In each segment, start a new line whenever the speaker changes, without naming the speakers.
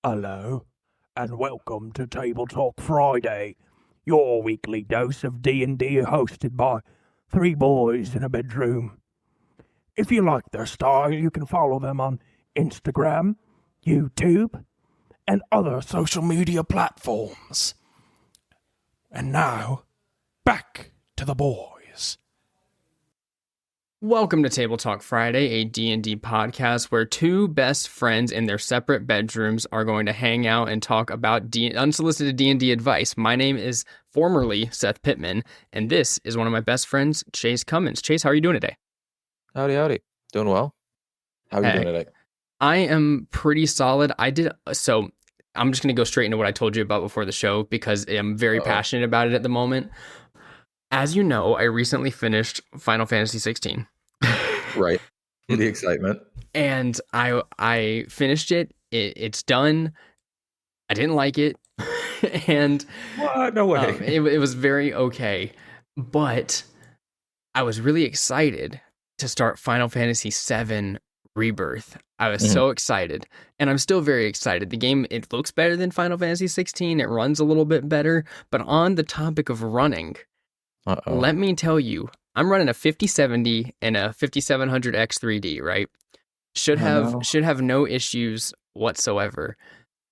Hello, and welcome to Table Talk Friday, your weekly dose of D&D hosted by three boys in a bedroom. If you like their style, you can follow them on Instagram, YouTube, and other social media platforms. And now, back to the boys.
Welcome to Table Talk Friday, a D&D podcast where two best friends in their separate bedrooms are going to hang out and talk about unsolicited D&D advice. My name is formerly Seth Pittman, and this is one of my best friends, Chase Cummins. Chase, how are you doing today?
Howdy. Doing well. How are you doing today?
I am pretty solid. I'm just going to go straight into what I told you about before the show because I'm very passionate about it at the moment. As you know, I recently finished Final Fantasy 16.
Right. The excitement.
And I finished it. It's done. I didn't like it. And
what? No way.
It was very okay. But I was really excited to start Final Fantasy 7 Rebirth. I was so excited. And I'm still very excited. The game, it looks better than Final Fantasy 16. It runs a little bit better. But on the topic of running, let me tell you, I'm running a 5070 and a 5700X 3D, right? Should have no issues whatsoever.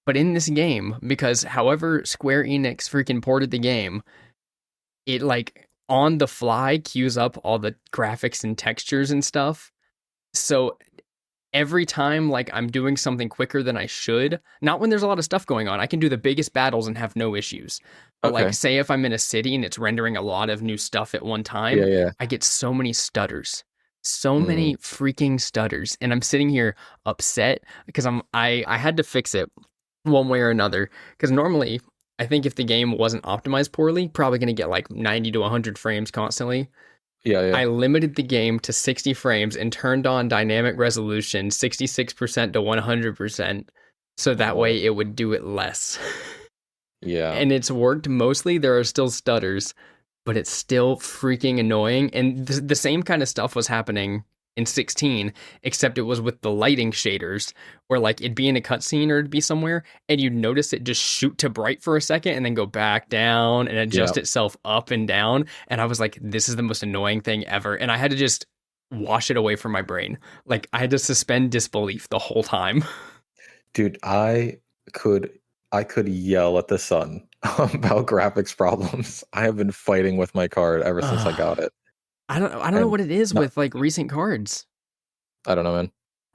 But in this game, because however Square Enix freaking ported the game, it like on the fly queues up all the graphics and textures and stuff. So every time like I'm doing something quicker than I should, not when there's a lot of stuff going on, I can do the biggest battles and have no issues. But like say if I'm in a city and it's rendering a lot of new stuff at one time, I get so many stutters. So many freaking stutters. And I'm sitting here upset because I had to fix it one way or another. Because normally I think if the game wasn't optimized poorly, probably gonna get like 90 to 100 frames constantly. Yeah. I limited the game to 60 frames and turned on dynamic resolution 66% to 100%. So that way it would do it less.
Yeah.
And it's worked mostly. There are still stutters, but it's still freaking annoying. And the same kind of stuff was happening in 16, except it was with the lighting shaders, where like it'd be in a cutscene or it'd be somewhere, and you'd notice it just shoot to bright for a second and then go back down and adjust itself up and down. And I was like, this is the most annoying thing ever. And I had to just wash it away from my brain. Like I had to suspend disbelief the whole time.
Dude, I could yell at the sun about graphics problems. I have been fighting with my card ever since I got it.
I don't know what it is with like recent cards.
I don't know, man.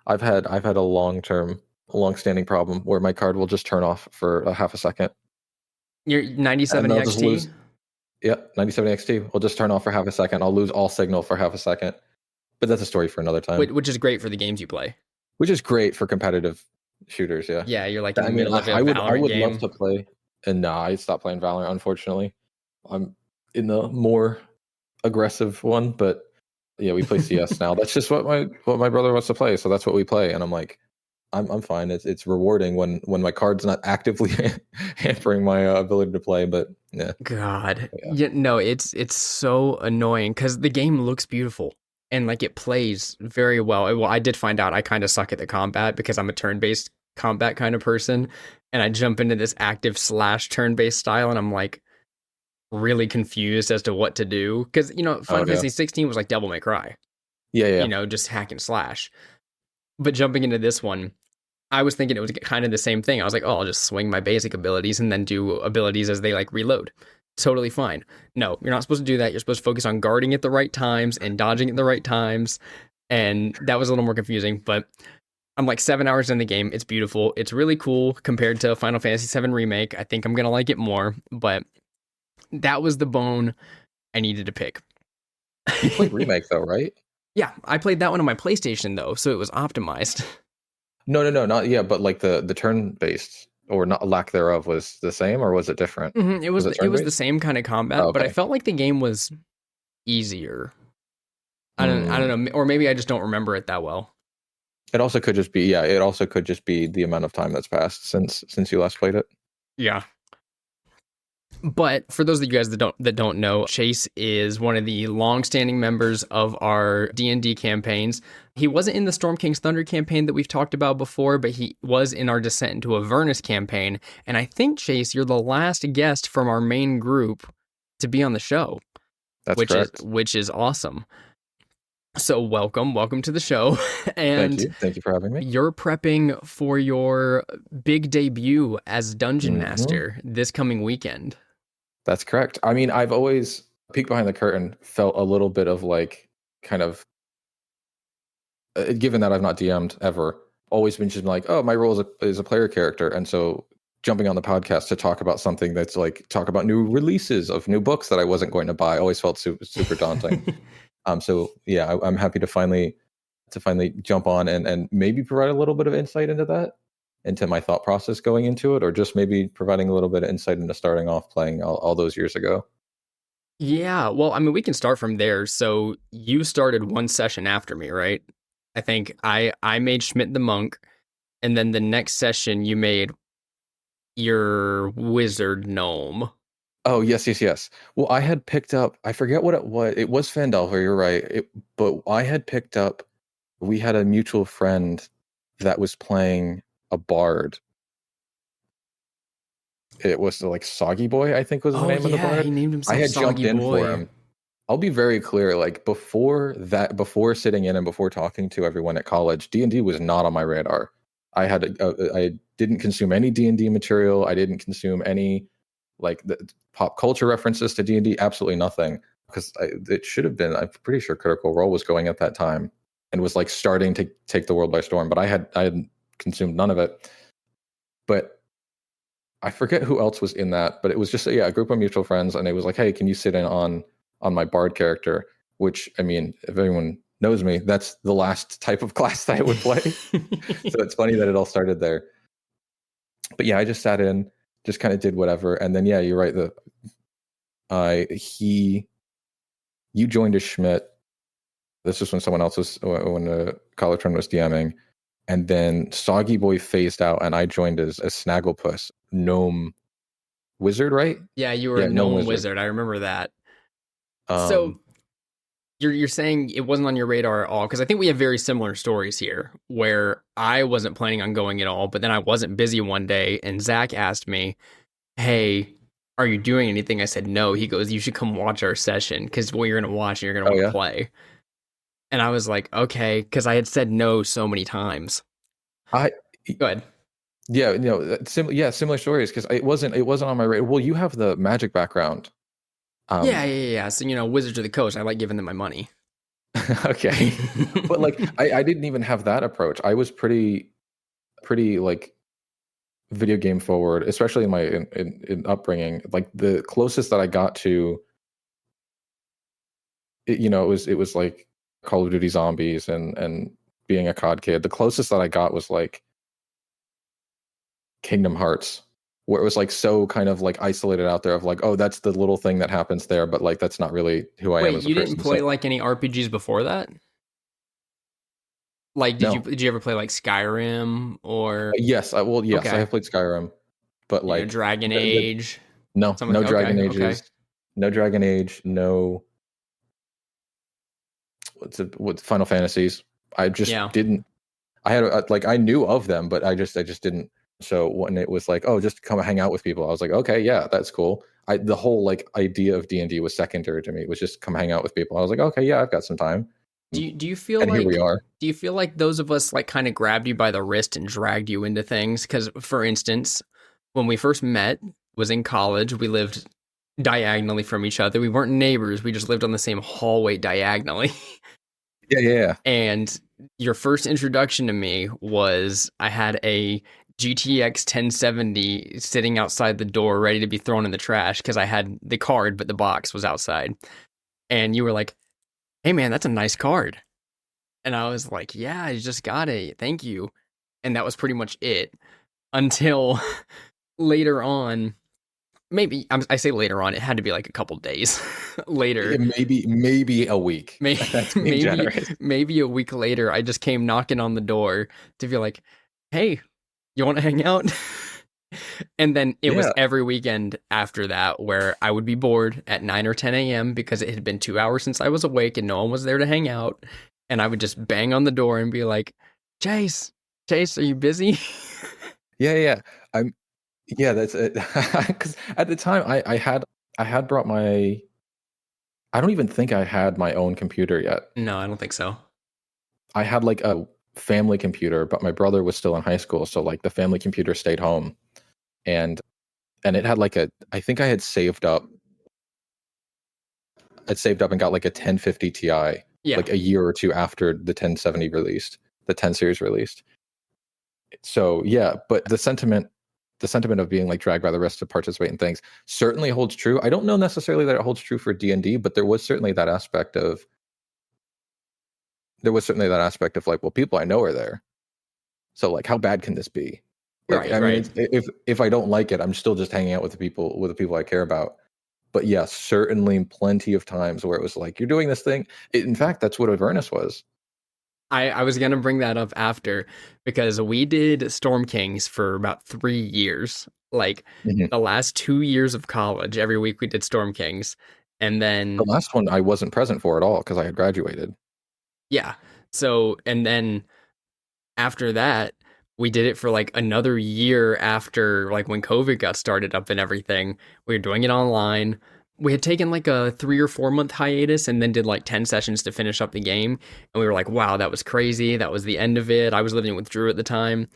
I've had a long-standing problem where my card will just turn off for a half a second.
Your 97 XT?
Yeah, 97 XT will just turn off for half a second. I'll lose all signal for half a second. But that's a story for another time.
Which is great for the games you play.
Which is great for competitive shooters, yeah.
Yeah, you're like in the middle of a Valorant game.
I would love to play, and I stopped playing Valorant, unfortunately. I'm in the more aggressive one, but yeah, we play CS now. That's just what my brother wants to play, so that's what we play. And I'm like, I'm fine. It's rewarding when my card's not actively hampering my ability to play. But yeah,
God, no, it's so annoying because the game looks beautiful and like it plays very well. Well, I did find out I kind of suck at the combat because I'm a turn-based combat kind of person, and I jump into this active / turn-based style, and I'm like really confused as to what to do because Final Fantasy 16 was like Devil May Cry, just hack and slash. But jumping into this one, I was thinking it was kind of the same thing. I was like, I'll just swing my basic abilities and then do abilities as they like reload. Totally fine. No, you're not supposed to do that. You're supposed to focus on guarding at the right times and dodging at the right times, and that was a little more confusing. But I'm like 7 hours in the game. It's beautiful. It's really cool compared to Final Fantasy 7 Remake. I think I'm gonna like it more, but that was the bone I needed to pick.
You played Remake though, right?
Yeah, I played that one on my PlayStation though, so it was optimized.
No, not but like the turn-based or not lack thereof was the same, or was it different?
Mm-hmm. It was the same kind of combat, but I felt like the game was easier. I don't know, or maybe I just don't remember it that well.
It also could just be the amount of time that's passed since you last played it.
Yeah. But for those of you guys that don't know, Chase is one of the long-standing members of our D&D campaigns. He wasn't in the Storm King's Thunder campaign that we've talked about before, but he was in our Descent into Avernus campaign. And I think, Chase, you're the last guest from our main group to be on the show.
That's correct.
Which is awesome. So welcome to the show. And
Thank you for having me.
You're prepping for your big debut as Dungeon Master this coming weekend.
That's correct. I mean, I've always, peek behind the curtain, felt a little bit of like, kind of, given that I've not DM'd ever, always been just like, oh, my role is a player character. And so jumping on the podcast to talk about something that's like, talk about new releases of new books that I wasn't going to buy, always felt super daunting. So yeah, I'm happy to finally jump on and maybe provide a little bit of insight into my thought process going into it, or just maybe providing a little bit of insight into starting off playing all those years ago.
Yeah, well, I mean, we can start from there. So you started one session after me, right? I think I made Schmidt the monk, and then the next session you made your wizard gnome.
Oh, yes. Well, I had picked up, I forget what it was. It was Fandelver, you're right. But I had picked up, we had a mutual friend that was playing a bard. It was like Soggy Boy, I think was the name of the bard.
He named himself
I had
Soggy
jumped in
Boy.
for him. I'll be very clear, like before sitting in and before talking to everyone at college, D&D was not on my radar. I didn't consume any D&D material. I didn't consume any like the pop culture references to D&D, absolutely nothing, because it should have been, I'm pretty sure Critical Role was going at that time and was like starting to take the world by storm, but I hadn't consumed none of it. But I forget who else was in that, but it was just a group of mutual friends, and it was like, hey, can you sit in on my bard character? Which, I mean, if anyone knows me, that's the last type of class that I would play. So it's funny that it all started there. But yeah, I just sat in, just kind of did whatever, and then yeah, you're right. You joined as Schmidt. This was when someone else was, when Collartron was DMing, and then Soggy Boy phased out, and I joined as Snagglepuss, gnome wizard, right?
Yeah, you were a gnome wizard. I remember that. So you're saying it wasn't on your radar at all, because I think we have very similar stories here, where I wasn't planning on going at all, but then I wasn't busy one day, and Zach asked me, hey, are you doing anything? I said no. He goes, you should come watch our session, because what you're going to watch and you're going to want to play. And I was like, okay, because I had said no so many times. Go ahead.
Yeah, similar stories, because it wasn't on my radar. Well, you have the magic background.
Yeah. So, Wizards of the Coast, I like giving them my money.
Okay. But like, I didn't even have that approach. I was pretty like video game forward, especially in my in upbringing. Like the closest that I got to it, it was like Call of Duty Zombies and being a COD kid. The closest that I got was like Kingdom Hearts, where it was like so kind of like isolated out there of like, oh, that's the little thing that happens there, but like that's not really who I am as a person.
Wait, you didn't play like any RPGs before that? Like, did you ever play like Skyrim or?
Yes, I have played Skyrim, but like
Dragon Age.
No Dragon Ages, no Dragon Age, no. What's Final Fantasies? I just didn't. I had I knew of them, but I just didn't. So when it was like, oh, just come hang out with people, I was like, okay, yeah, that's cool. The whole like idea of D&D was secondary to me. It was just come hang out with people. I was like, okay, yeah, I've got some time.
Do you feel and
like here we are?
Do you feel like those of us like kind of grabbed you by the wrist and dragged you into things? Because for instance, when we first met was in college. We lived diagonally from each other. We weren't neighbors. We just lived on the same hallway diagonally.
Yeah.
And your first introduction to me was I had a GTX 1070 sitting outside the door ready to be thrown in the trash because I had the card, but the box was outside. And you were like, hey man, that's a nice card. And I was like, yeah, I just got it. Thank you. And that was pretty much it until later on. Maybe I say later on, it had to be like a couple days later.
Maybe a week.
Maybe a week later, I just came knocking on the door to be like, hey, you want to hang out? And then it was
Yeah.
every weekend after that where I would be bored at 9 or 10 a.m. because it had been 2 hours since I was awake and no one was there to hang out. And I would just bang on the door and be like, Chase, are you busy?
Yeah. I'm yeah, that's it. Because at the time I had brought my I don't even think I had my own computer yet.
No, I don't think so.
I had like a family computer, but my brother was still in high school, so like the family computer stayed home. And it had like I think I had saved up and got like a 1050 Ti
Yeah.
like a year or two after the 1070 released, the 10 series released. So yeah, but the sentiment of being like dragged by the wrist to participate in things certainly holds true. I don't know necessarily that it holds true for D&D, but there was certainly that aspect of like, well, people I know are there. So like, how bad can this be? Like,
Right,
I mean,
right.
if I don't like it, I'm still just hanging out with the people I care about. But yeah, certainly plenty of times where it was like, you're doing this thing. In fact, that's what Avernus was.
I was going to bring that up after because we did Storm Kings for about 3 years. Like
Mhm.
the last 2 years of college, every week we did Storm Kings. And
The
then,
last one I wasn't present for at all because I had graduated.
yeah. So, and then after that, we did it for like another year after like when COVID got started up and everything. We were doing it online. We had taken like a 3 or 4 month hiatus and then did like 10 sessions to finish up the game. And we were like, wow, that was crazy. That was the end of it. I was living with Drew at the time.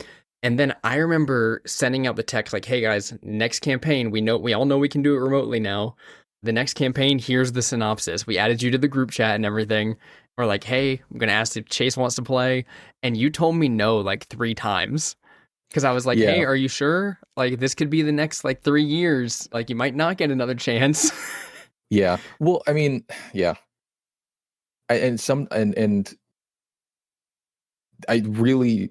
And then I remember sending out the text like, hey guys, next campaign, we all know we can do it remotely now. The next campaign, here's the synopsis. We added you to the group chat and everything. We're like, hey, I'm gonna ask if Chase wants to play. And you told me no like 3 times. Cause I was like,
Yeah,
hey, are you sure? Like this could be the next like 3 years. Like you might not get another chance.
yeah. Well, I mean, yeah. And I really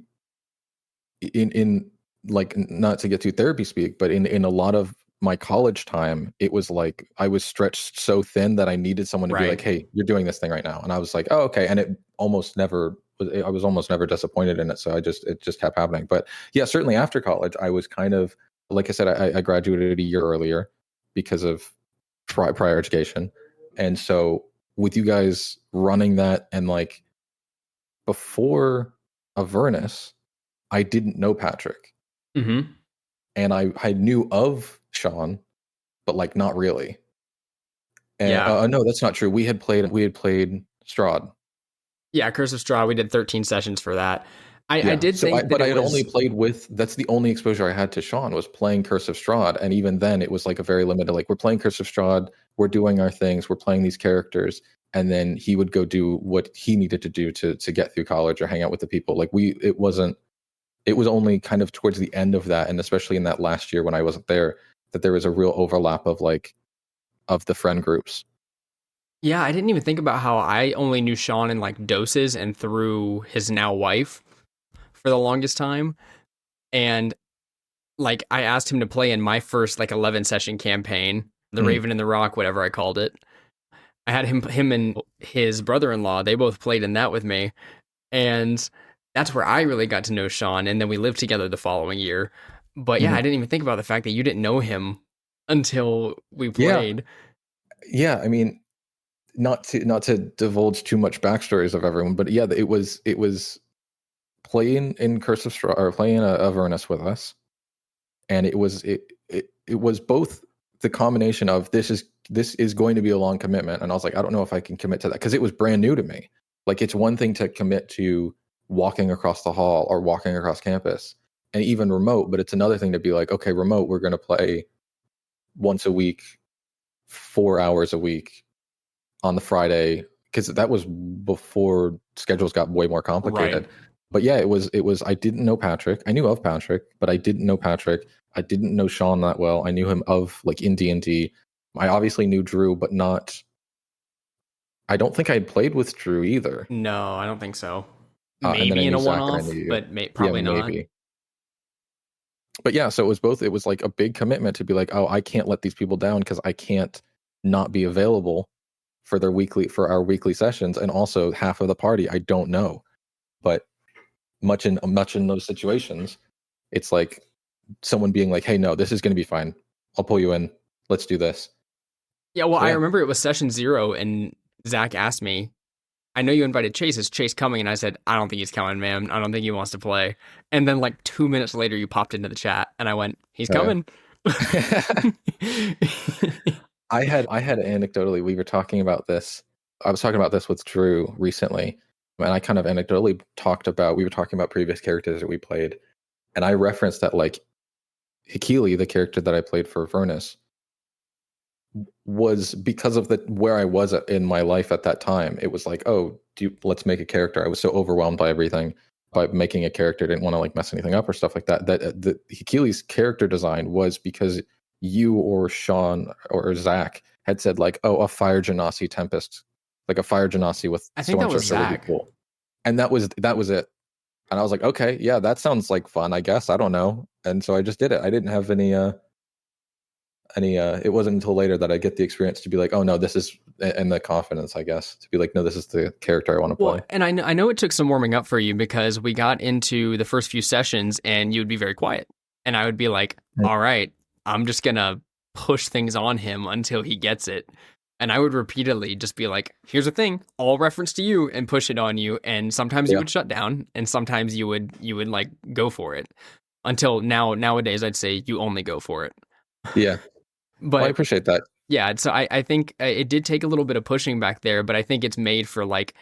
in like, not to get too therapy speak, but in a lot of my college time, it was like I was stretched so thin that I needed someone to be like,
Right.
"Hey, you're doing this thing right now," and I was like, "Oh, okay," and I was almost never disappointed in it, so it just kept happening. But yeah, certainly after college, I was kind of like I said, I graduated a year earlier because of prior education, and so with you guys running that and like before Avernus, I didn't know Patrick,
Mm-hmm.
and I knew of Sean, but like not really. And
Yeah.
no, that's not true. We had played Strahd.
Yeah, Curse of Straw, we did 13 sessions for that. I
Yeah.
did
So
think that
but I
it
had only
was
played with. That's the only exposure I had to Sean was playing Curse of Strahd, and even then, it was like a very limited. Like, we're playing Curse of Strahd, we're doing our things, we're playing these characters, and then he would go do what he needed to do to get through college or hang out with the people. Like, it wasn't. It was only kind of towards the end of that, and especially in that last year when I wasn't there, that there was a real overlap of the friend groups.
Yeah, I didn't even think about how I only knew Sean in like doses and through his now wife for the longest time. And like I asked him to play in my first like 11 session campaign, the
Mhm.
Raven and the Rock, whatever I called it. I had him and his brother-in-law, they both played in that with me. And that's where I really got to know Sean. And then we lived together the following year. But yeah, I
Mhm.
didn't even think about the fact that you didn't know him until we
Yeah,
played.
yeah. I mean, not to divulge too much backstories of everyone, but yeah, it was playing in Curse of Straw or playing Avernus with us, and it was both the combination of this is going to be a long commitment, and I was like, I don't know if I can commit to that because it was brand new to me. Like, it's one thing to commit to walking across the hall or walking across campus, and even remote, but it's another thing to be like, okay, remote, we're going to play once a week, 4 hours a week on the Friday, because that was before schedules got way more
Right.
complicated. But yeah, it was I didn't know Patrick. I knew of Patrick, but I didn't know Patrick. I didn't know Sean that well. I knew him of like in D&D. I obviously knew Drew, but not I don't think I had played with Drew either.
No, I don't think so.
And then I
Maybe in
knew
a one
Zach and I knew
off,
you.
but
Yeah,
probably not.
maybe. But yeah, so it was both. It was like a big commitment to be like, oh, I can't let these people down because I can't not be available for our weekly sessions, and also half of the party I don't know. But much in those situations, it's like someone being like, hey, no, this is going to be fine. I'll pull you in. Let's do this.
Yeah, well,
So,
I
yeah.
remember it was session 0, and Zach asked me, I know you invited Chase. Is Chase coming? And I said, I don't think he's coming, man. I don't think he wants to play. And then like 2 minutes later, you popped into the chat, and I went, he's coming.
I had anecdotally, we were talking about this. I was talking about this with Drew recently, and I kind of anecdotally we were talking about previous characters that we played, and I referenced that like Hikili, the character that I played for Vernus, was because of where I was in my life at that time. It was like, oh, let's make a character. I was so overwhelmed by everything, by making a character, didn't want to like mess anything up or stuff like that. That the Hikili's character design was because you or Sean or Zach had said like, oh, a fire genasi tempest, like a fire genasi with
I think that was
so-and-so would be
Zach.
cool. And that was it. And I was like, okay, yeah, that sounds like fun, I guess. I don't know. And so I just did it. I didn't have any it wasn't until later that I get the experience to be like, oh no, this is, and the confidence, I guess, to be like, no, this is the character I want to play.
Well, and I know it took some warming up for you, because we got into the first few sessions and you'd be very quiet. And I would be like, all right, I'm just going to push things on him until he gets it. And I would repeatedly just be like, here's the thing, all reference to you, and push it on you. And sometimes you would shut down, and sometimes you would like go for it, until nowadays I'd say you only go for it.
Yeah.
But
well, I appreciate that.
Yeah, so I think it did take a little bit of pushing back there, but I think it's made for like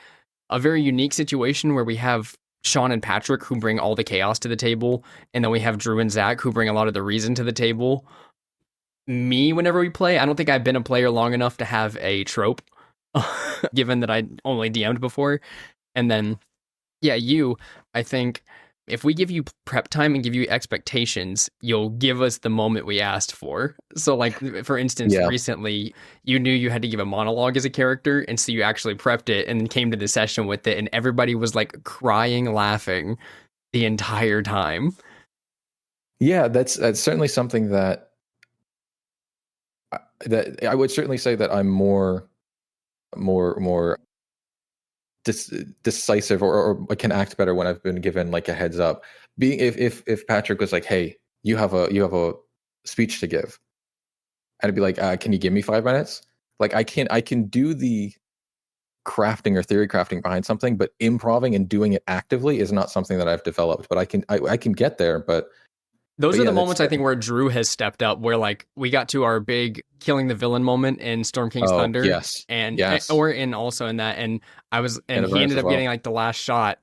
a very unique situation where we have Sean and Patrick who bring all the chaos to the table, and then we have Drew and Zach who bring a lot of the reason to the table. Me, whenever we play, I don't think I've been a player long enough to have a trope, given that I only DM'd before. And then, yeah, I think if we give you prep time and give you expectations, you'll give us the moment we asked for. So like, for instance, recently you knew you had to give a monologue as a character, and so you actually prepped it and then came to the session with it, and everybody was like crying, laughing the entire time.
Yeah, that's certainly something that I would certainly say that I'm more decisive or can act better when I've been given like a heads up. Being if Patrick was like, hey, you have a speech to give, and I'd be like, can you give me 5 minutes? Like I can do the crafting or theory crafting behind something, but improving and doing it actively is not something that I've developed. But I can get there. But
those are the moments I think where Drew has stepped up, where like we got to our big killing the villain moment in Storm King's Thunder.
Yes.
Or also in that, and he ended up getting like the last shot,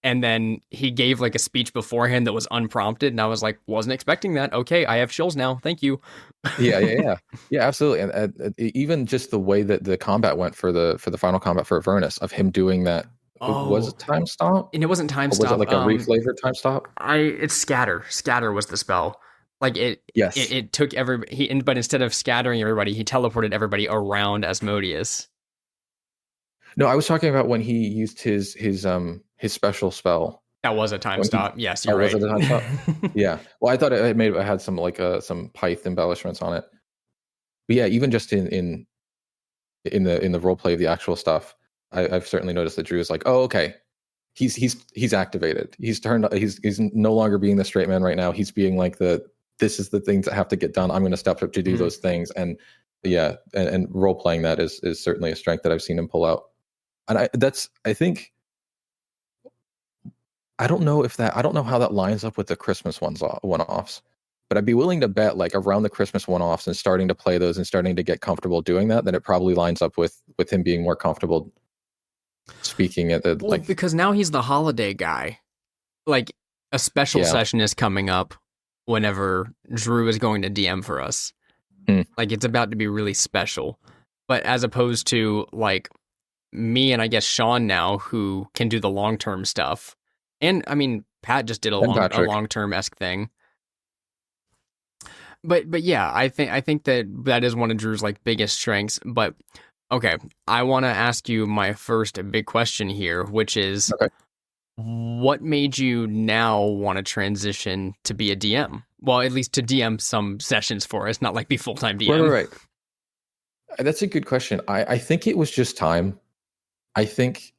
and then he gave like a speech beforehand that was unprompted, and I was like, wasn't expecting that. Okay, I have chills now. Thank you.
Yeah, absolutely. And even just the way that the combat went for the final combat for Avernus, of him doing that. Was it time stop?
And it wasn't time stop.
Was it like a reflavored time stop?
It's scatter. Scatter was the spell. Like it took everybody. But instead of scattering everybody, he teleported everybody around Asmodeus.
No, I was talking about when he used his special spell.
That was a time stop. Yes, you're right.
Was it a time stop? Yeah. Well, I thought it had some like some Pyth embellishments on it. But yeah, even just in the role play of the actual stuff, I've certainly noticed that Drew is like, oh, okay, he's activated. He's turned. He's no longer being the straight man right now. He's being like this is the things that have to get done. I'm going to step up to do those things. And yeah, and role playing that is certainly a strength that I've seen him pull out. And I don't know how that lines up with the Christmas one-offs. But I'd be willing to bet like around the Christmas one-offs and starting to play those and starting to get comfortable doing that, then it probably lines up with him being more comfortable speaking at the
because now he's the holiday guy. Like a special session is coming up whenever Drew is going to DM for us. Like it's about to be really special. But as opposed to like me and I guess Sean now, who can do the long-term stuff. And I mean, Pat just did a long-term-esque thing. But yeah, I think that is one of Drew's like biggest strengths. But okay, I want to ask you my first big question here, which is, what made you now want to transition to be a DM? Well, at least to DM some sessions for us, not like be full-time DM.
Right. That's a good question. I think it was just time. I think,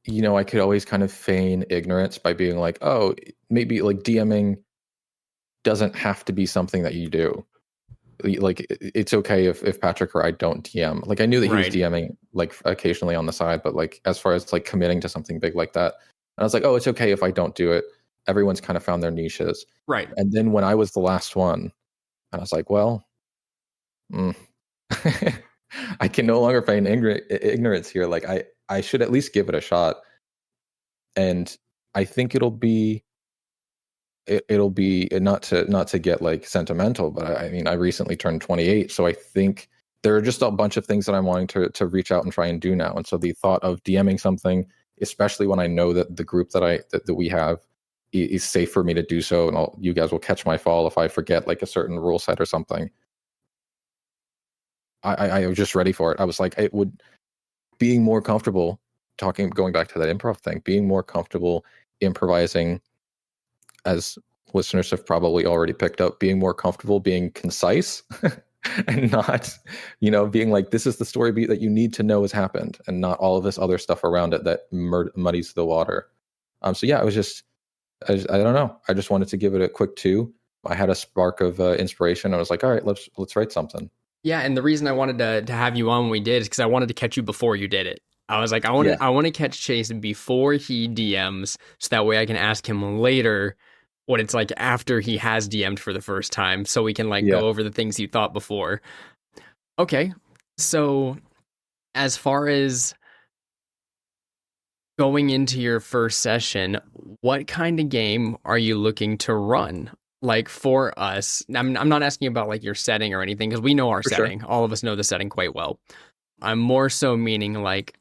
I could always kind of feign ignorance by being like, oh, maybe like DMing doesn't have to be something that you do. Like it's okay if Patrick or I don't DM. Like I knew that he was
Right.
DMing like occasionally on the side, but like as far as like committing to something big like that, and I was like, oh, it's okay if I don't do it. Everyone's kind of found their niches.
Right.
And then when I was the last one, I was like, well, I can no longer feign ignorance here. Like I should at least give it a shot. And I think it'll be not to get like sentimental, but I mean I recently turned 28, so I think there are just a bunch of things that I'm wanting to reach out and try and do now. And so the thought of DMing something, especially when I know that the group that we have is safe for me to do so, and you guys will catch my fall if I forget like a certain rule set or something. I was just ready for it. I was like, it would being more comfortable going back to that improv thing, being more comfortable improvising, as listeners have probably already picked up, being more comfortable being concise and not, being like, this is the story beat that you need to know has happened, and not all of this other stuff around it that muddies the water. So yeah, I don't know. I just wanted to give it a quick 2. I had a spark of inspiration. I was like, all right, let's write something.
Yeah, and the reason I wanted to have you on when we did is because I wanted to catch you before you did it. I was like, I want to catch Chase before he DMs, so that way I can ask him later what it's like after he has DM'd for the first time, so we can go over the things you thought before. Okay, so as far as going into your first session, what kind of game are you looking to run? Like for us, I'm not asking about like your setting or anything, because we know our setting. Sure. All of us know the setting quite well. I'm more so meaning like,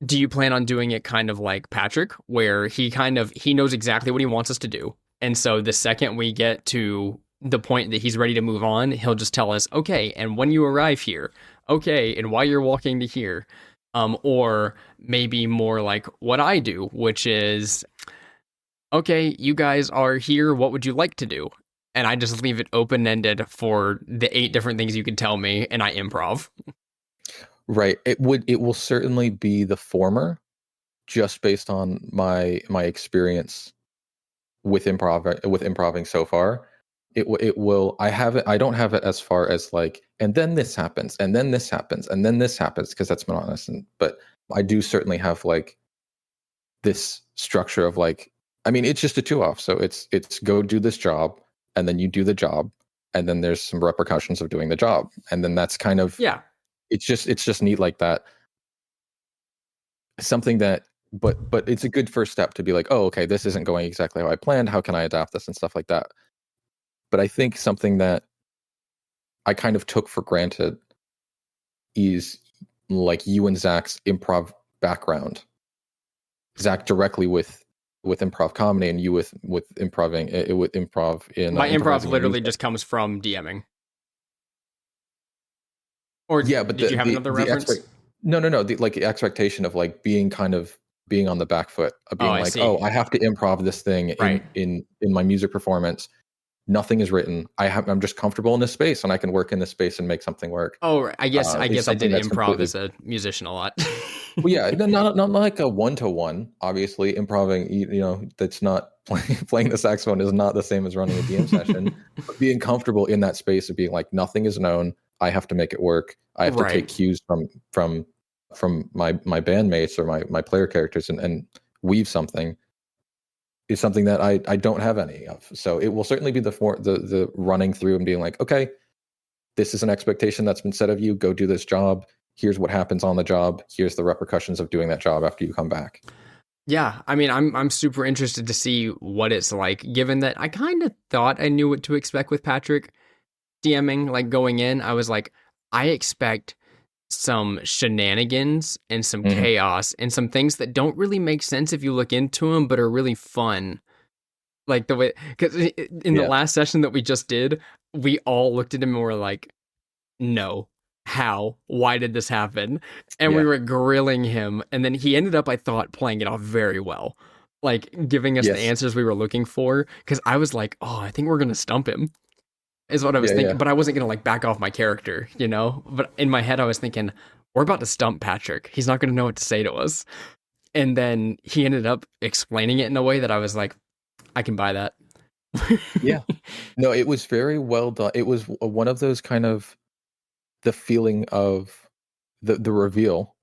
do you plan on doing it kind of like Patrick, where he knows exactly what he wants us to do, and so the second we get to the point that he's ready to move on, he'll just tell us, okay, and when you arrive here, okay, and while you're walking to here, or maybe more like what I do, which is, okay, you guys are here, what would you like to do? And I just leave it open-ended for the 8 different things you can tell me, and I improv.
Right. It will certainly be the former, just based on my experience with improving so far. It will. I don't have it as far as like, and then this happens, and then this happens, and then this happens, because that's monotonous. But I do certainly have like this structure of like, I mean, it's just a 2-off. So it's go do this job, and then you do the job, and then there's some repercussions of doing the job, and then that's kind of,
yeah.
It's just neat like that. Something that, but it's a good first step to be like, oh, okay, this isn't going exactly how I planned. How can I adapt this and stuff like that? But I think something that I kind of took for granted is like you and Zach's improv background. Zach directly with improv comedy, and you with improving with improv in
my improv literally just comes from DMing. Or yeah, but did you have another reference?
No. The expectation of like being on the back foot of being I have to improv this thing in my music performance. Nothing is written. I'm just comfortable in this space, and I can work in this space and make something work.
Oh, I guess I did improv as a musician a lot.
Well, yeah, not like a 1-to-1. Obviously, improving, that's not playing the saxophone is not the same as running a DM session. But being comfortable in that space of being like, nothing is known. I have to make it work. I have to take cues from my bandmates or my player characters and weave something, is something that I don't have any of. So it will certainly be the running through and being like, okay, this is an expectation that's been set of you. Go do this job. Here's what happens on the job. Here's the repercussions of doing that job after you come back.
Yeah, I mean, I'm super interested to see what it's like, given that I kind of thought I knew what to expect with Patrick DMing. Like going in, I was like, I expect some shenanigans and some chaos and some things that don't really make sense if you look into them, but are really fun. Like the way, because in the last session that we just did, we all looked at him and were like, no, how? Why did this happen? And we were grilling him. And then he ended up, I thought, playing it off very well, like giving us the answers we were looking for. Because I was like, oh, I think we're going to stump him. Is what I was thinking, but I wasn't going to like back off my character, But in my head, I was thinking, we're about to stump Patrick. He's not going to know what to say to us. And then he ended up explaining it in a way that I was like, I can buy that.
Yeah. No, it was very well done. It was one of those kind of the feeling of the reveal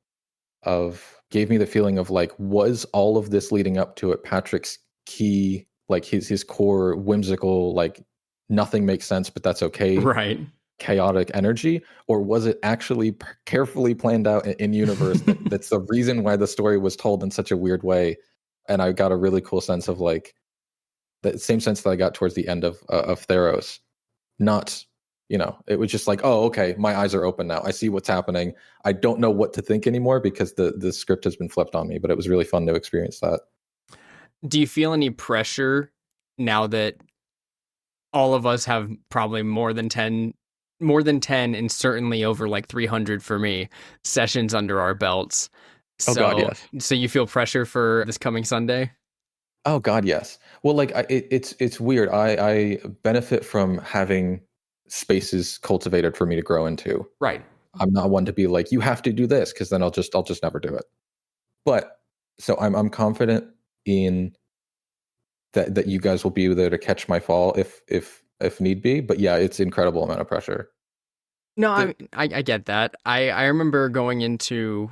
of gave me the feeling of like, was all of this leading up to it Patrick's key, like his core whimsical, like nothing makes sense, but that's okay,
Right.
chaotic energy, or was it actually carefully planned out in universe that's the reason why the story was told in such a weird way? And I got a really cool sense of like the same sense that I got towards the end of Theros. Not, it was just like, oh, okay, my eyes are open now. I see what's happening. I don't know what to think anymore because the script has been flipped on me. But it was really fun to experience that.
Do you feel any pressure now that all of us have probably more than 10 and certainly over like 300 for me sessions under our belts?
Oh God,
So,
yes.
so you feel pressure for this coming Sunday?
Oh God, yes. Well, like it's weird. I benefit from having spaces cultivated for me to grow into.
Right.
I'm not one to be like, you have to do this, because then I'll just never do it. But so I'm confident in that you guys will be there to catch my fall if need be. But yeah, it's incredible amount of pressure.
No,
The,
I get that. I remember going into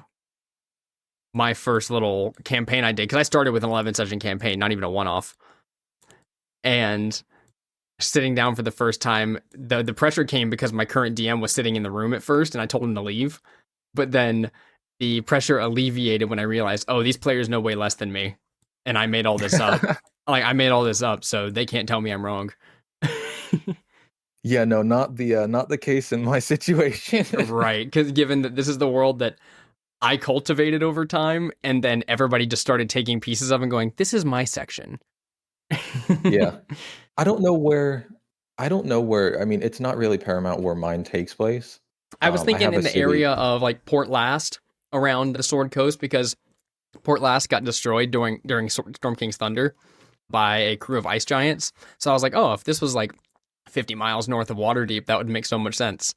my first little campaign I did because I started with an 11 session campaign, not even a one off. And sitting down for the first time, the pressure came because my current DM was sitting in the room at first and I told him to leave. But then the pressure alleviated when I realized, oh, these players know way less than me. And I made all this up. Like I made all this up, so they can't tell me I'm wrong.
yeah, no, not the case in my situation.
Right. Because given that this is the world that I cultivated over time, and then everybody just started taking pieces of and going, this is my section.
Yeah. I don't know where. I mean, it's not really paramount where mine takes place.
I was
I
thinking
have a
in the
city.
area of like Port Last around the Sword Coast because Port Last got destroyed during Storm King's Thunder by a crew of ice giants. So I was like, oh, if this was like 50 miles north of Waterdeep, that would make so much sense.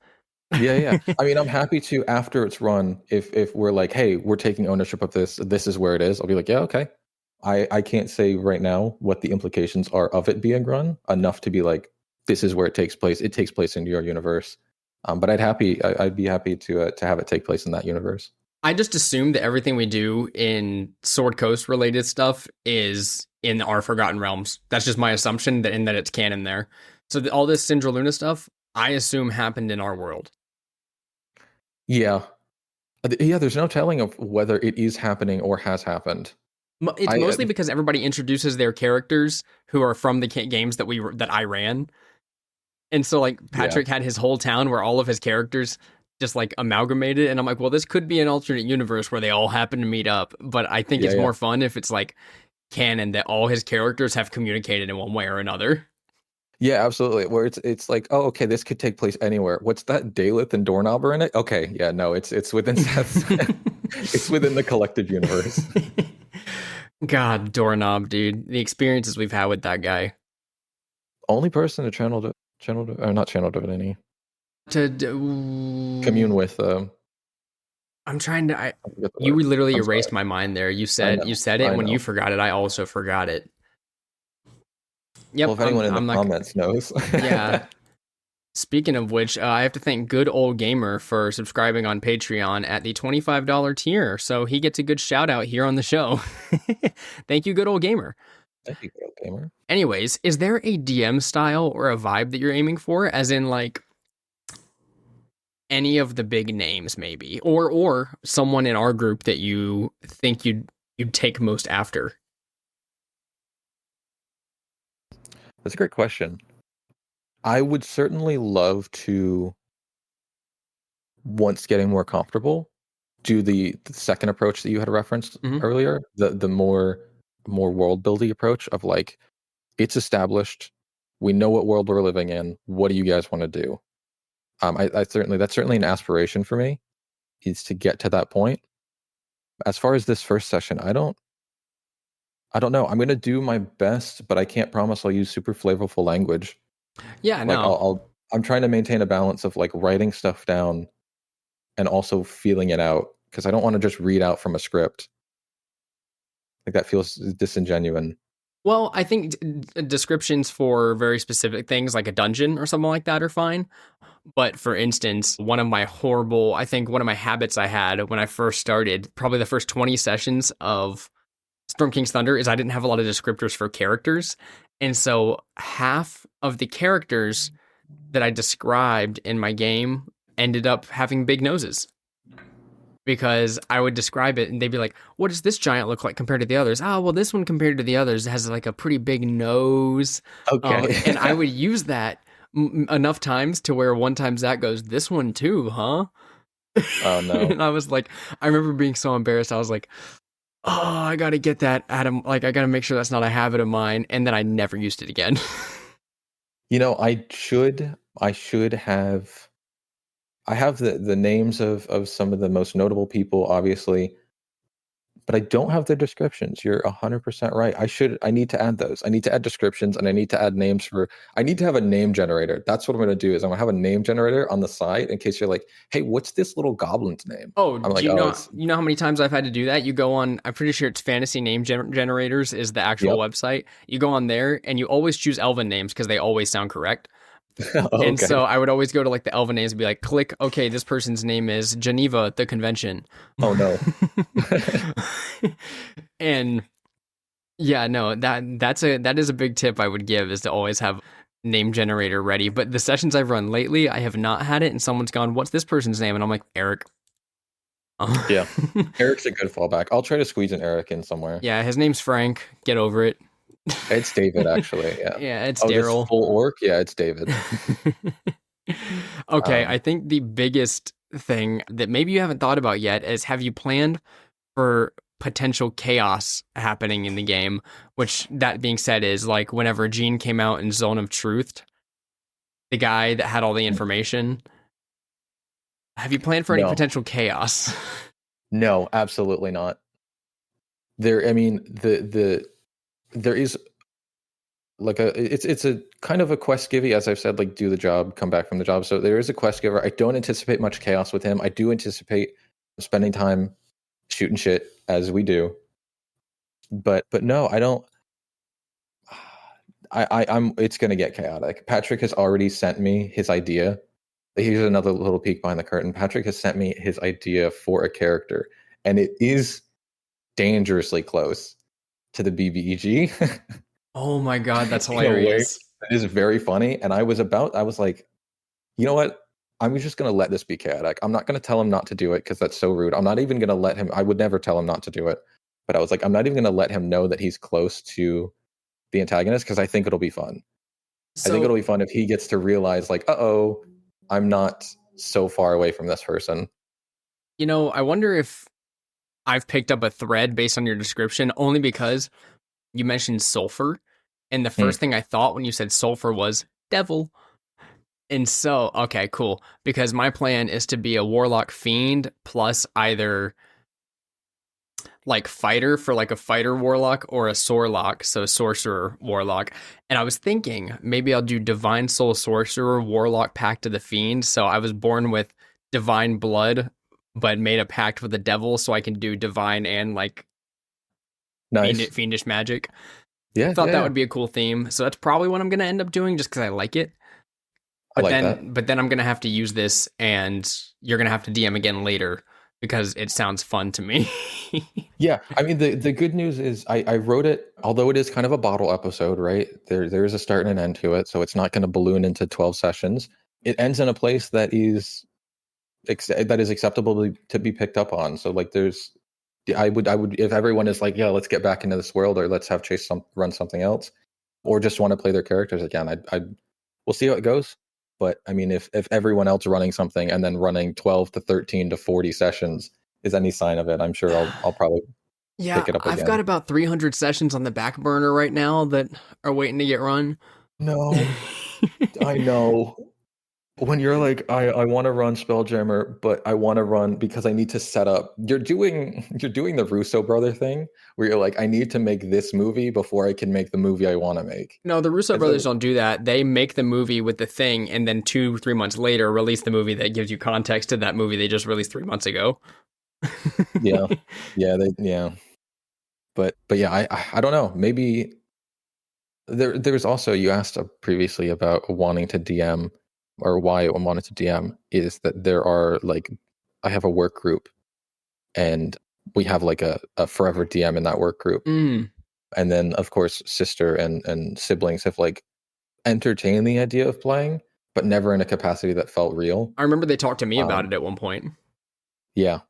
Yeah, yeah. I mean, I'm happy to after it's run. If we're like, hey, we're taking ownership of this. This is where it is. I'll be like, yeah, okay. I can't say right now what the implications are of it being run enough to be like, this is where it takes place. It takes place in your universe. But I'd be happy to have it take place in that universe.
I just assume that everything we do in Sword Coast related stuff is in our Forgotten Realms. That's just my assumption that in that it's canon there. So all this Syndra Luna stuff, I assume happened in our world.
Yeah, yeah. There's no telling of whether it is happening or has happened.
It's
I
mostly because everybody introduces their characters who are from the games that I ran, and so like
Yeah,
Patrick had his whole town where all of his characters just like amalgamated, and I'm like, well, this could be an alternate universe where they all happen to meet up, but I think
yeah,
it's
yeah.
more fun if it's like canon that all his characters have communicated in one way or another.
Yeah, absolutely. Where it's like, oh, okay, this could take place anywhere. What's that? Daleth and Doorknob are in it? Okay, yeah, no, it's within Seth's, it's within the collective universe.
God, Doorknob, dude. The experiences we've had with that guy.
Only person to or not channel divinity,
To do,
commune with.
I'm trying to.
I forget the
You
word.
literally
I'm sorry.
erased my mind there.
I
You
know.
said it,
I
and when you
know.
forgot it, I also forgot it.
Well,
Yep,
if anyone in the
I'm not.
comments knows.
Yeah. Speaking of which, I have to thank Good Old Gamer for subscribing on Patreon at the $25 tier, so he gets a good shout out here on the show. Thank you, Good Old Gamer.
Thank you, Girl Gamer.
Anyways, is there a DM style or a vibe that you're aiming for, as in like any of the big names, maybe, or someone in our group that you think you'd take most after?
That's a great question. I would certainly love to, once getting more comfortable, do the second approach that you had referenced
Hmm.
earlier, the more world building approach of like, it's established, we know what world we're living in. What do you guys want to do? I certainly that's certainly an aspiration for me, is to get to that point. As far as this first session, I don't know. I'm gonna do my best, but I can't promise I'll use super flavorful language.
Yeah,
Like
no.
I'm trying to maintain a balance of like writing stuff down and also feeling it out, because I don't want to just read out from a script. Like that feels disingenuous.
Well, I think descriptions for very specific things like a dungeon or something like that are fine. But for instance, I think one of my habits I had when I first started, probably the first 20 sessions of Storm King's Thunder, is I didn't have a lot of descriptors for characters. And so half of the characters that I described in my game ended up having big noses. Because I would describe it and they'd be like, what does this giant look like compared to the others? Oh, well, this one compared to the others has like a pretty big nose.
Okay.
And I would use that enough times to where one time Zach goes, this one too, huh?
Oh no.
And I was like, I remember being so embarrassed. I was like, oh, I got to get that Adam. Like, I got to make sure that's not a habit of mine. And then I never used it again.
I have the names of some of the most notable people, obviously, but I don't have their descriptions. You're 100% right. I need to add those. I need to add descriptions and I need to add names I need to have a name generator. That's what I'm going to do is I'm going to have a name generator on the side in case you're like, hey, what's this little goblin's name?
Oh,
I'm
do
like,
you know how many times I've had to do that? You go on, I'm pretty sure it's Fantasy Name Generators is the actual website. You go on there and you always choose Elven names because they always sound correct.
okay.
And so I would always go to like the Elven names and be like, click, okay, this person's name is Geneva, the convention.
Oh no.
And yeah, no, that is a big tip I would give is to always have name generator ready. But the sessions I've run lately, I have not had it, and someone's gone, what's this person's name? And I'm like, Eric.
Yeah. Eric's a good fallback. I'll try to squeeze an Eric in somewhere.
Yeah, his name's Frank. Get over it.
It's David, actually. Yeah.
Yeah, it's
This
Daryl.
full orc? Yeah, it's David.
Okay, I think the biggest thing that maybe you haven't thought about yet is have you planned for potential chaos happening in the game? Which, that being said, is like whenever Gene came out in Zone of Truth, the guy that had all the information. Have you planned for any
No.
potential chaos?
No, absolutely not. There is like it's a kind of a quest giver, as I've said, like do the job, come back from the job. So there is a quest giver. I don't anticipate much chaos with him. I do anticipate spending time shooting shit as we do. But no, I don't. I'm. It's gonna get chaotic. Patrick has already sent me his idea. Here's another little peek behind the curtain. Patrick has sent me his idea for a character, and it is dangerously close to the BBEG.
Oh my god, that's
In a way
hilarious.
that is very funny. And I was like, you know what? I'm just gonna let this be chaotic. I'm not gonna tell him not to do it because that's so rude. I'm not even gonna let him. I would never tell him not to do it. But I was like, I'm not even gonna let him know that he's close to the antagonist because I think it'll be fun. I think it'll be fun if he gets to realize, like, uh-oh, I'm not so far away from this person.
You know, I wonder if I've picked up a thread based on your description only because you mentioned sulfur. And the first thing I thought when you said sulfur was devil. And so, okay, cool. Because my plan is to be a warlock fiend plus either like fighter for like a fighter warlock or a sorlock, so sorcerer warlock. And I was thinking maybe I'll do divine soul sorcerer warlock pact to the fiend. So I was born with divine blood, but made a pact with the devil so I can do divine and like
Nice.
fiendish magic.
Yeah.
Thought that would be a cool theme. So that's probably what I'm going to end up doing just because I like it. But then I'm going to have to use this and you're going to have to DM again later because it sounds fun to me.
Yeah. I mean, the good news is I wrote it, although it is kind of a bottle episode, right? There is a start and an end to it. So it's not going to balloon into 12 sessions. It ends in a place that is acceptable to be picked up on. So like I would if everyone is like, yeah, let's get back into this world or let's have Chase run something else or just want to play their characters again, we'll see how it goes. But I mean, if everyone else running something and then running 12 to 13 to 40 sessions is any sign of it, I'm sure I'll probably pick it up again.
I've got about 300 sessions on the back burner right now that are waiting to get run.
No, I know. When you're like, I want to run Spelljammer, but I want to run because I need to set up. You're doing the Russo brother thing where you're like, I need to make this movie before I can make the movie I want to make.
No, the Russo brothers don't do that. They make the movie with the thing, and then 2-3 months later, release the movie that gives you context to that movie they just released 3 months ago.
Yeah. But yeah, I don't know. Maybe There's also, you asked previously about wanting to DM, or why I wanted to DM, is that there are like, I have a work group, and we have like a forever DM in that work group. And then of course sister and siblings have like entertained the idea of playing, but never in a capacity that felt real.
I remember they talked to me about it at one point.
Yeah.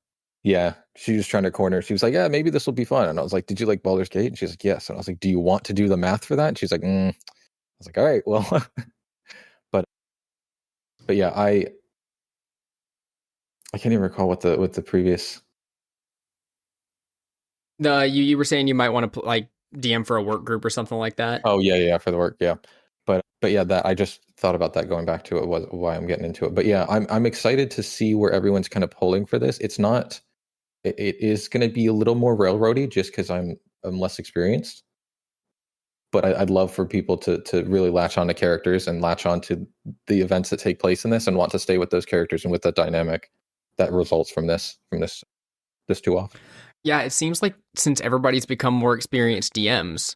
She was trying to corner. She was like, yeah, maybe this will be fun. And I was like, did you like Baldur's Gate? And she's like, yes. And I was like, do you want to do the math for that? And she's like, I was like, all right, well, but yeah, I can't even recall what the previous.
You were saying you might want to like DM for a work group or something like that.
Oh yeah, for the work, yeah. But yeah, that I just thought about that going back to it, was why I'm getting into it. But yeah, I'm excited to see where everyone's kind of pulling for this. It's not. It is going to be a little more railroady just because I'm less experienced. But I'd love for people to really latch on to characters and latch on to the events that take place in this, and want to stay with those characters and with the dynamic that results from this too often.
Yeah, it seems like since everybody's become more experienced DMs,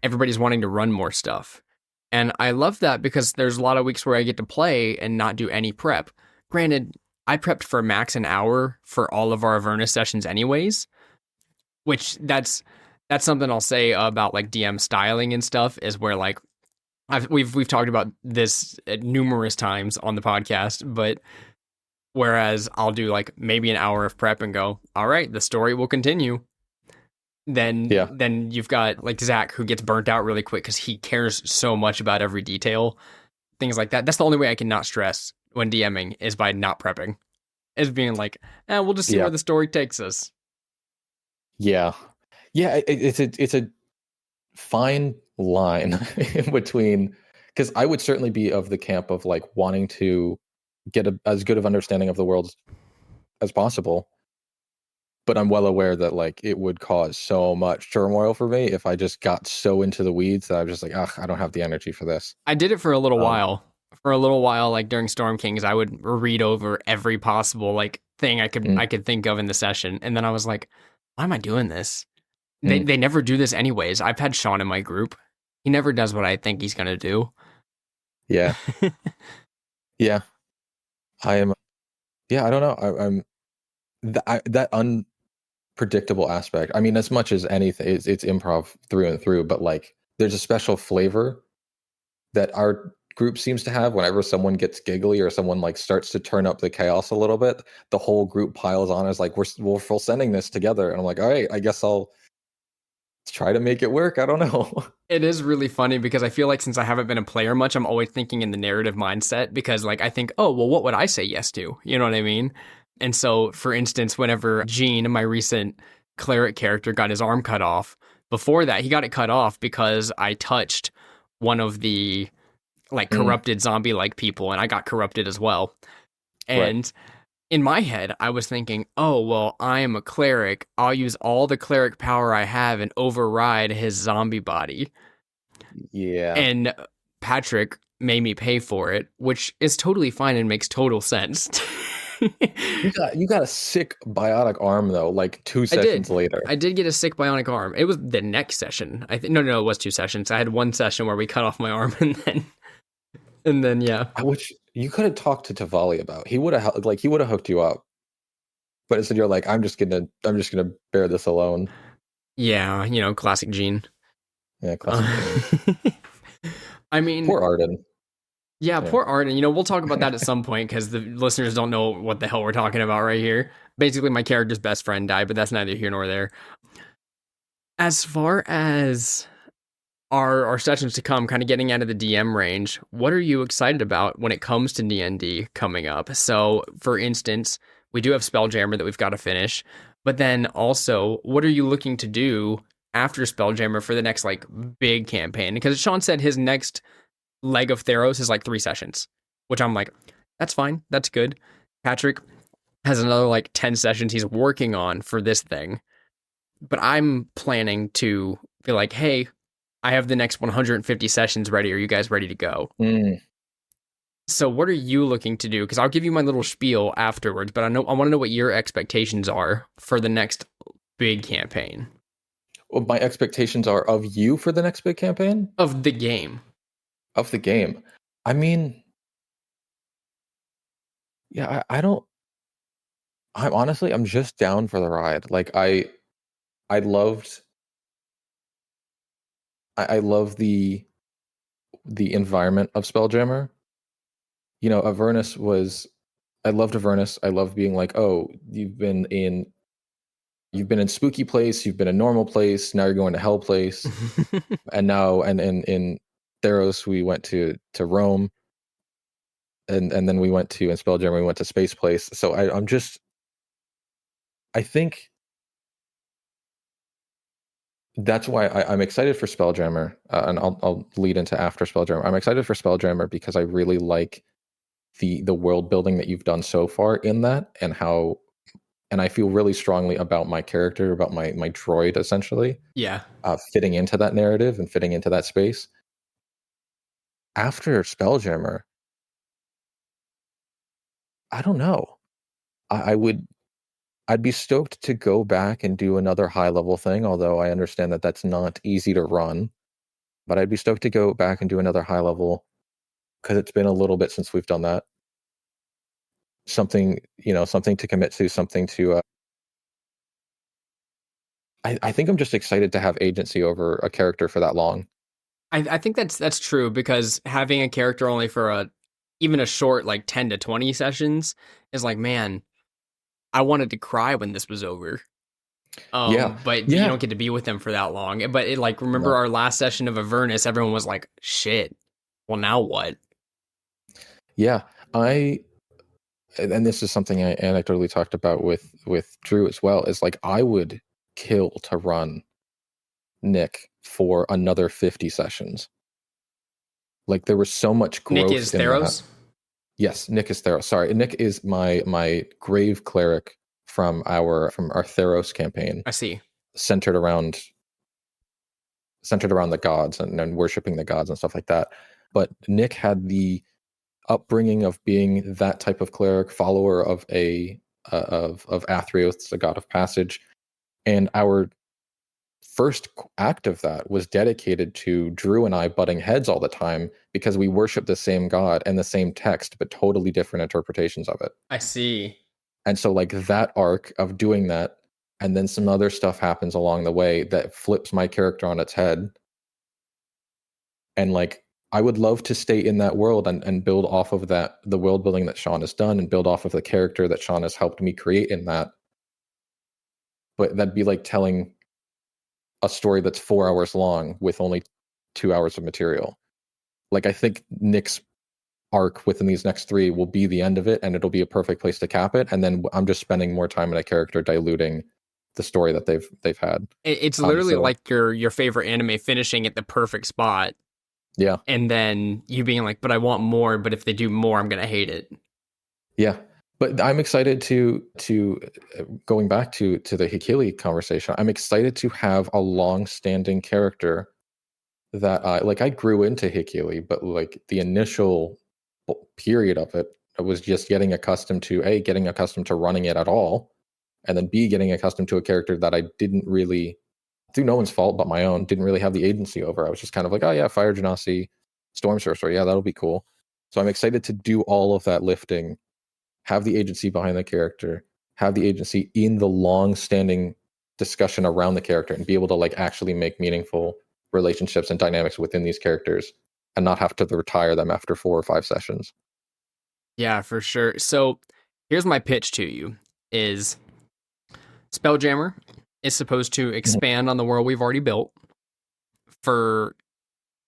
everybody's wanting to run more stuff. And I love that because there's a lot of weeks where I get to play and not do any prep. Granted, I prepped for max an hour for all of our Avernus sessions anyways, which that's something I'll say about like DM styling and stuff, is where like we've talked about this numerous times on the podcast, but whereas I'll do like maybe an hour of prep and go, all right, the story will continue. Then you've got like Zach, who gets burnt out really quick because he cares so much about every detail, things like that. That's the only way I can not stress when DMing, is by not prepping, is being like, we'll just see where the story takes us. Yeah,
it's a fine line in between, because I would certainly be of the camp of like wanting to get as good of understanding of the world as possible. But I'm well aware that like it would cause so much turmoil for me if I just got so into the weeds that I'm just like, I don't have the energy for this.
I did it for a little while. For a little while, like during Storm Kings, I would read over every possible like thing I could think of in the session, and then I was like, why am I doing this? They never do this anyways. I've had Sean in my group. He never does what I think he's gonna do.
Yeah. Yeah. I am. Yeah, I don't know. I'm that unpredictable aspect. I mean, as much as anything, it's improv through and through. But like, there's a special flavor that our group seems to have. Whenever someone gets giggly or someone like starts to turn up the chaos a little bit, the whole group piles on as like, we're full sending this together. And I'm like, all right, I guess I'll try to make it work. I don't know.
It is really funny because I feel like since I haven't been a player much, I'm always thinking in the narrative mindset, because like I think, oh, well, what would I say yes to? You know what I mean? And so, for instance, whenever Gene, my recent cleric character, got his arm cut off, before that, he got it cut off because I touched one of the like corrupted zombie-like people, and I got corrupted as well. And in my head, I was thinking, oh, well, I am a cleric. I'll use all the cleric power I have and override his zombie body.
Yeah.
And Patrick made me pay for it, which is totally fine and makes total sense.
You got a sick bionic arm though, like 2 sessions later.
I did get a sick bionic arm. It was the next session. No, it was 2 sessions. I had one session where we cut off my arm, and then yeah.
Which you could have talked to Tavali about. He would have hooked you up. But instead you're like, I'm just gonna bear this alone.
Yeah, classic Gene.
Yeah, classic Gene.
I mean,
poor Arden.
Yeah, poor Arden. We'll talk about that at some point because the listeners don't know what the hell we're talking about right here. Basically, my character's best friend died, but that's neither here nor there. As far as our sessions to come, kind of getting out of the DM range, what are you excited about when it comes to D&D coming up? So, for instance, we do have Spelljammer that we've got to finish, but then also, what are you looking to do after Spelljammer for the next like big campaign? Because Sean said his next leg of Theros is like 3 sessions, which I'm like, that's fine, that's good. Patrick has another like 10 sessions he's working on for this thing, but I'm planning to be like, hey, I have the next 150 sessions ready. Are you guys ready to go? So what are you looking to do? Because I'll give you my little spiel afterwards, but I want to know what your expectations are for the next big campaign.
Well, my expectations are of you for the next big campaign
of the game.
of the game. I mean, yeah, I don't. I'm just down for the ride. Like I loved, I love the environment of Spelljammer. You know, Avernus was. I loved Avernus. I loved being like, oh, you've been in spooky place, you've been in normal place, now you're going to hell place, and now and in Theros we went to Rome, and then we went to in Spelljammer we went to space place. So I think that's why I'm excited for Spelljammer, and I'll lead into after Spelljammer. I'm excited for Spelljammer because I really like the world building that you've done so far in that, and I feel really strongly about my character, about my droid essentially,
Yeah.
fitting into that narrative and fitting into that space. After Spelljammer, I don't know. I would. I'd be stoked to go back and do another high level thing, although I understand that that's not easy to run. But I'd be stoked to go back and do another high level because it's been a little bit since we've done that. Something, something to commit to, something to. I think I'm just excited to have agency over a character for that long.
I think that's true, because having a character only for even a short like 10 to 20 sessions is like, man, I wanted to cry when this was over.
Yeah,
But you
yeah.
don't get to be with them for that long. But remember
No.
our last session of Avernus, everyone was like, shit. Well, now what?
Yeah, and this is something I anecdotally talked about with Drew as well. Is like I would kill to run Nick for another 50 sessions. Like there was so much
Nick
growth
is
in that.
Theros?
Yes, Nick is Theros. Sorry, Nick is my grave cleric from our Theros campaign,
I see.
centered around the gods and worshiping the gods and stuff like that. But Nick had the upbringing of being that type of cleric, follower of of Athreos, the god of passage, and our first act of that was dedicated to Drew and I butting heads all the time because we worship the same god and the same text, but totally different interpretations of it.
I see.
And so, like, that arc of doing that, and then some other stuff happens along the way that flips my character on its head. And, like, I would love to stay in that world and build off of that, the world building that Sean has done, and build off of the character that Sean has helped me create in that. But that'd be like telling a story that's 4 hours long with only 2 hours of material. Like, I think Nick's arc within these next three will be the end of it, and it'll be a perfect place to cap it. And then I'm just spending more time in a character diluting the story that they've had.
It's literally like your favorite anime finishing at the perfect spot.
Yeah.
And then you being like, but I want more, but if they do more, I'm going to hate it.
Yeah. But I'm excited to going back to the Hikili conversation. I'm excited to have a long-standing character that I grew into Hikili, but like the initial period of it, I was just getting accustomed to running it at all, and then B, getting accustomed to a character that I didn't really, through no one's fault but my own, didn't really have the agency over. I was just kind of like, oh yeah, Fire Genasi, Storm Sorcerer, yeah, that'll be cool. So I'm excited to do all of that lifting, have the agency behind the character, have the agency in the long-standing discussion around the character, and be able to like actually make meaningful relationships and dynamics within these characters, and not have to retire them after 4 or 5 sessions.
Yeah, for sure. So here's my pitch to you: is Spelljammer is supposed to expand on the world we've already built for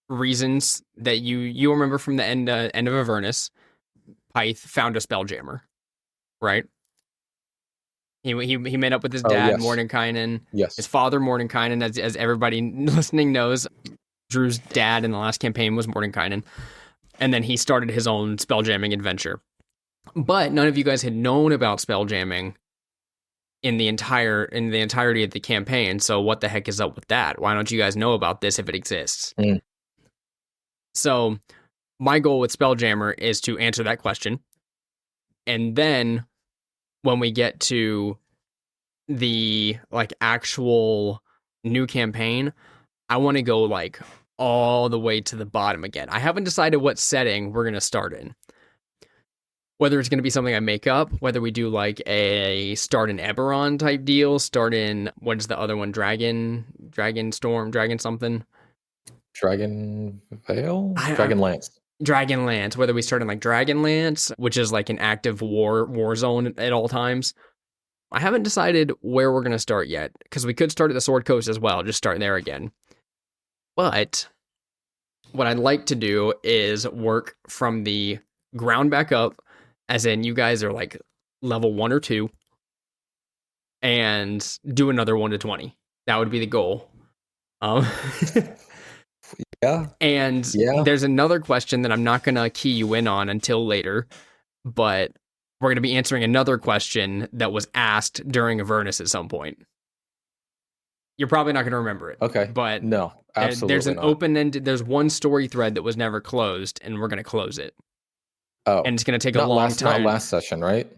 reasons that you remember from the end of Avernus. Pyth found a Spelljammer, right? He met up with his dad,
yes.
Mordenkainen.
Yes.
His father, Mordenkainen, as everybody listening knows, Drew's dad in the last campaign was Mordenkainen. And then he started his own spelljamming adventure. But none of you guys had known about spelljamming in the entirety of the campaign. So what the heck is up with that? Why don't you guys know about this if it exists?
Mm.
So my goal with Spelljammer is to answer that question. And then when we get to the like actual new campaign, I want to go like all the way to the bottom again. I haven't decided what setting we're going to start in. Whether it's going to be something I make up, whether we do like a start in Eberron type deal, start in, what is the other one? Dragon Storm, Dragon something?
Dragon Veil?
I,
Dragon Lance.
Dragonlance, whether we start in like Dragonlance, which is like an active war zone at all times. I haven't decided where we're going to start yet, because we could start at the Sword Coast as well, just start there again. But what I'd like to do is work from the ground back up, as in you guys are like level 1 or 2, and do another 1 to 20. That would be the goal.
Yeah.
And there's another question that I'm not going to key you in on until later, but we're going to be answering another question that was asked during Avernus at some point. You're probably not going to remember it.
Okay.
But
no, absolutely
there's an
not.
open-ended, there's one story thread that was never closed, and we're going to close it.
Oh.
And it's going to take a long time.
Not last session, right?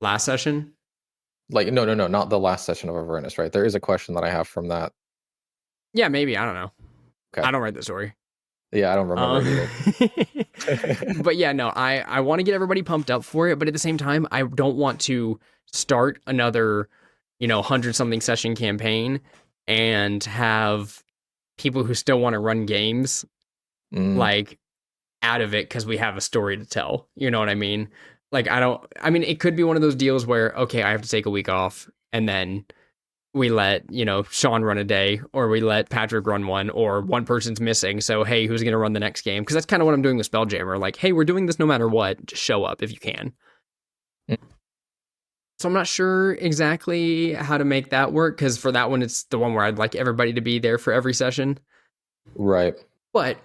Last session?
Like, no, not the last session of Avernus, right? There is a question that I have from that.
Yeah, maybe. I don't know.
Okay.
I don't write the story.
Yeah, I don't remember either.
But yeah, no, I want to get everybody pumped up for it, but at the same time, I don't want to start another, 100-something session campaign and have people who still want to run games like out of it because we have a story to tell. You know what I mean? Like, it could be one of those deals where, okay, I have to take a week off, and then we let, Sean run a day, or we let Patrick run one, or one person's missing. So, hey, who's going to run the next game? Because that's kind of what I'm doing with Spelljammer. Like, hey, we're doing this no matter what. Just show up if you can. So I'm not sure exactly how to make that work, because for that one, it's the one where I'd like everybody to be there for every session.
Right.
But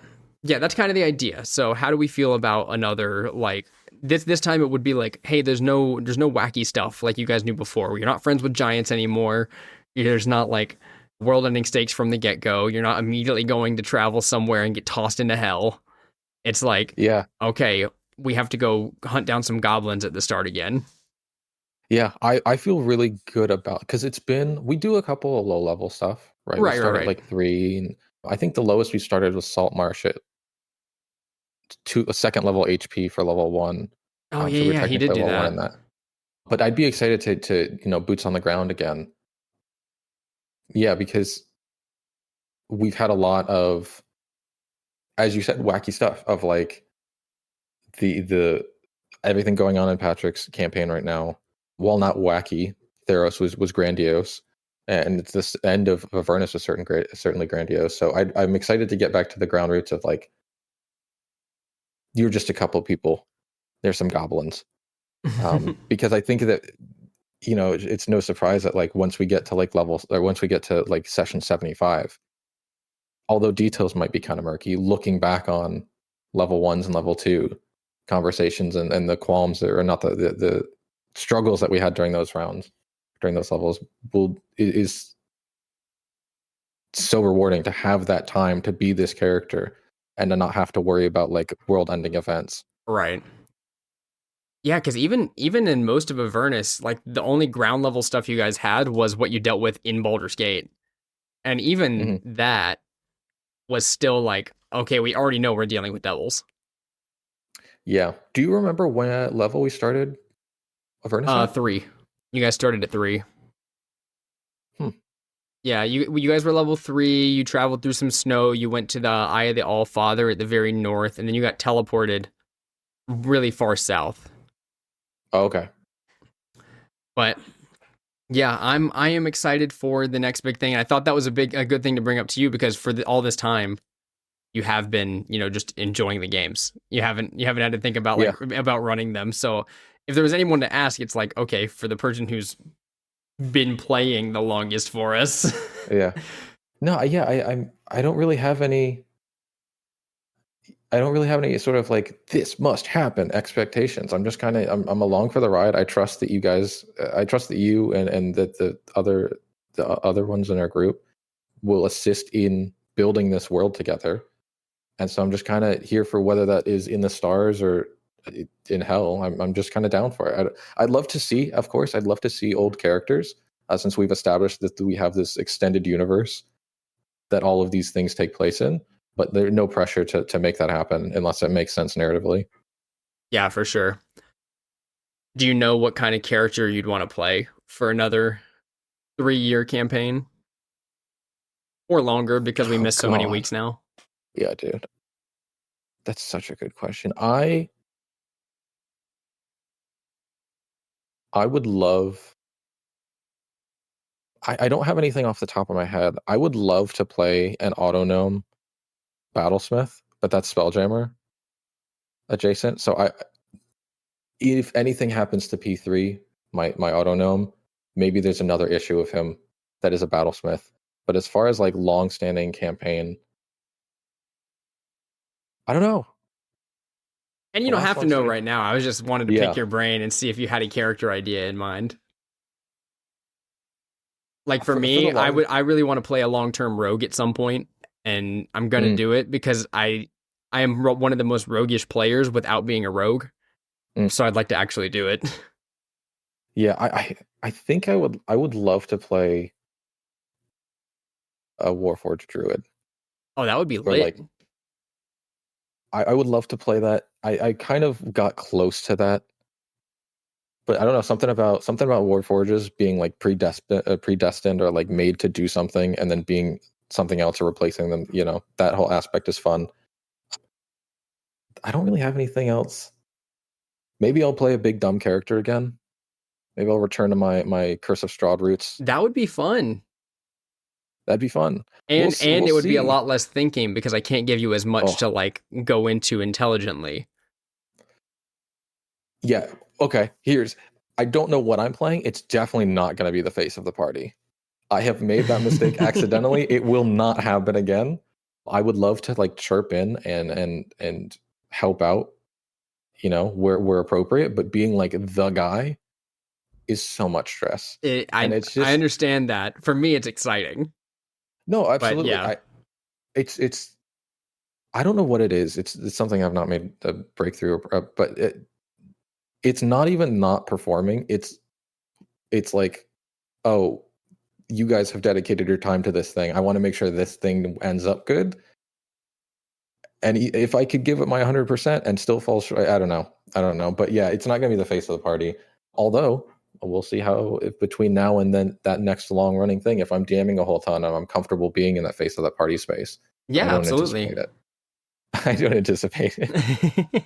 yeah, that's kind of the idea. So how do we feel about another, like, this time it would be like, hey, there's no wacky stuff like you guys knew before. You're not friends with giants anymore. There's not like world-ending stakes from the get-go. You're not immediately going to travel somewhere and get tossed into hell. It's like,
yeah,
okay, we have to go hunt down some goblins at the start again.
Yeah, I feel really good about, because we do a couple of low-level stuff, right? We started like 3. And I think the lowest we started was Saltmarsh at a second level HP for level 1.
Oh, yeah, he did do that.
In that. But I'd be excited to boots on the ground again. Yeah, because we've had a lot of, as you said, wacky stuff of like the everything going on in Patrick's campaign right now. While not wacky, Theros was grandiose, and this end of Avernus was certainly grandiose. So I'm excited to get back to the ground roots of like, you're just a couple people. There's some goblins, because I think that it's no surprise that like once we get to like levels, or once we get to like session 75, although details might be kind of murky, looking back on level 1s and level 2 conversations and the qualms, or not the struggles that we had during those rounds, during those levels, is so rewarding to have that time to be this character and to not have to worry about like world-ending events.
Right. Yeah, because even in most of Avernus, like the only ground level stuff you guys had was what you dealt with in Baldur's Gate, and even that was still like, okay, we already know we're dealing with devils.
Yeah. Do you remember what level we started Avernus?
3. You guys started at 3. Yeah, you guys were level 3. You traveled through some snow. You went to the Eye of the Allfather at the very north, and then you got teleported really far south.
Oh, okay.
But yeah, I am excited for the next big thing. And I thought that was a good thing to bring up to you, because for all this time, you have been just enjoying the games. You haven't had to think about about running them. So if there was anyone to ask, it's like, okay, for the person who's been playing the longest for us.
Yeah. No, yeah, I don't really have any sort of like this must happen expectations. I'm just kind of I'm along for the ride. I trust that you guys, I trust that you and that the other ones in our group will assist in building this world together. And so I'm just kind of here for whether that is in the stars or in hell. I'm just kind of down for it. I'd love to see, of course, I'd love to see old characters. since we've established that we have this extended universe that all of these things take place in. But there's no pressure to make that happen unless it makes sense narratively.
Yeah, for sure. Do you know what kind of character you'd want to play for another 3-year campaign? Or longer, because we missed so many weeks now.
Yeah, dude. That's such a good question. I would love... I don't have anything off the top of my head. I would love to play an Autonome Battlesmith, but that's Spelljammer adjacent. So if anything happens to P3, my Autonome, maybe there's another issue of him that is a Battlesmith. But as far as like long-standing campaign, I don't know.
And you don't have to know right now. I was just wanted to pick your brain and see if you had a character idea in mind. Like for me, I really want to play a long-term rogue at some point, and I'm gonna do it because I am one of the most roguish players without being a rogue. So I'd like to actually do it.
Yeah, I think I would love to play a Warforged Druid.
Oh, that would be lit.
Like, I would love to play that. I kind of got close to that, but I don't know, something about Warforges being like predestined or like made to do something and then being something else or replacing them. You know, that whole aspect is fun. I don't really have anything else. Maybe I'll play a big dumb character again. Maybe I'll return to my Curse of Strahd roots.
That would be fun.
That'd be fun.
And it would be a lot less thinking because I can't give you as much to like go into intelligently.
Yeah. Okay. I don't know what I'm playing. It's definitely not going to be the face of the party. I have made that mistake accidentally. It will not happen again. I would love to like chirp in and help out, you know, where appropriate, but being like the guy is so much stress.
I understand that. For me, it's exciting.
No, absolutely.
But yeah.
It's I don't know what it is. It's something I've not made a breakthrough, but it's not even not performing. It's like, oh, you guys have dedicated your time to this thing. I want to make sure this thing ends up good. And if I could give it my 100% and still fall short, I don't know. But yeah, it's not going to be the face of the party. Although we'll see how, if between now and then that next long running thing, if I'm DMing a whole ton and I'm comfortable being in that face of that party space.
Yeah, absolutely.
I don't anticipate it.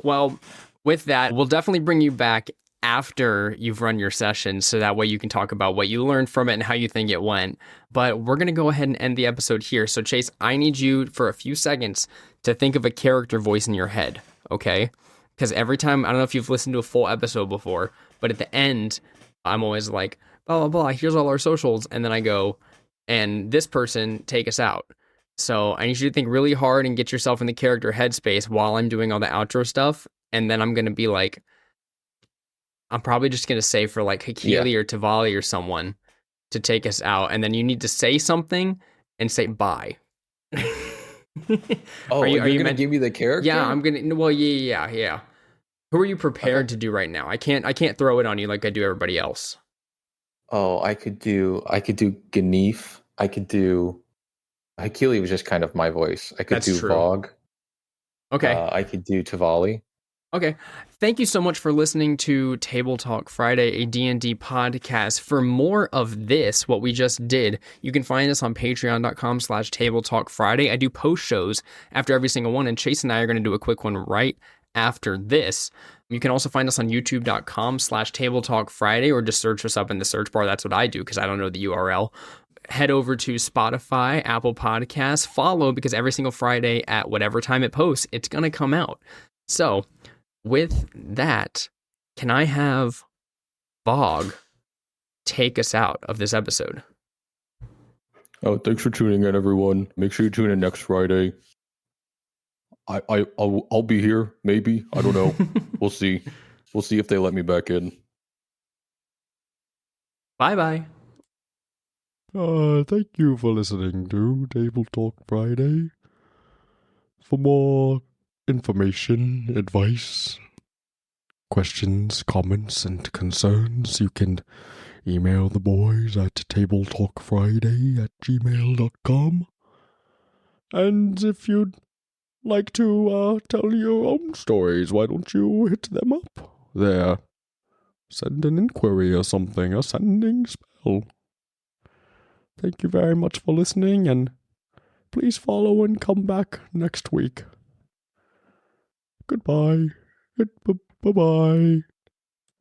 Well, with that, we'll definitely bring you back after you've run your session so that way you can talk about what you learned from it and how you think it went. But we're going to go ahead and end the episode here. So Chase, I need you for a few seconds to think of a character voice in your head, okay? Because every time, I don't know if you've listened to a full episode before, but at the end, I'm always like, blah, blah, blah, here's all our socials. And then I go, and this person, take us out. So I need you to think really hard and get yourself in the character headspace while I'm doing all the outro stuff. And then I'm going to be like, I'm probably just going to say for like Hakili or Tavali or someone to take us out. And then you need to say something and say bye.
Are you going to give me the character?
Yeah, I'm going to. Well, yeah. Who are you prepared to do right now? I can't throw it on you like I do everybody else.
Oh, I could do Ganif. I could do Hakili was just kind of my voice. I could do Vogue.
Okay.
I could do Tavali.
Okay. Thank you so much for listening to Table Talk Friday, a D&D podcast. For more of this, what we just did, you can find us on patreon.com/Table Talk Friday. I do post shows after every single one, and Chase and I are going to do a quick one right after this. You can also find us on youtube.com/Table Talk Friday, or just search us up in the search bar. That's what I do because I don't know the URL. Head over to Spotify, Apple Podcasts, follow, because every single Friday at whatever time it posts, it's going to come out. So, with that, can I have Bog take us out of this episode?
Oh, thanks for tuning in, everyone. Make sure you tune in next Friday. I'll be here, maybe. I don't know. We'll see. We'll see if they let me back in.
Bye-bye.
Thank you for listening to Table Talk Friday. For more information, advice, questions, comments, and concerns, you can email the boys at tabletalkfriday@gmail.com. And if you'd like to tell your own stories, why don't you hit them up there? Send an inquiry or something, a sending spell. Thank you very much for listening, and please follow and come back next week. Goodbye. Bye-bye.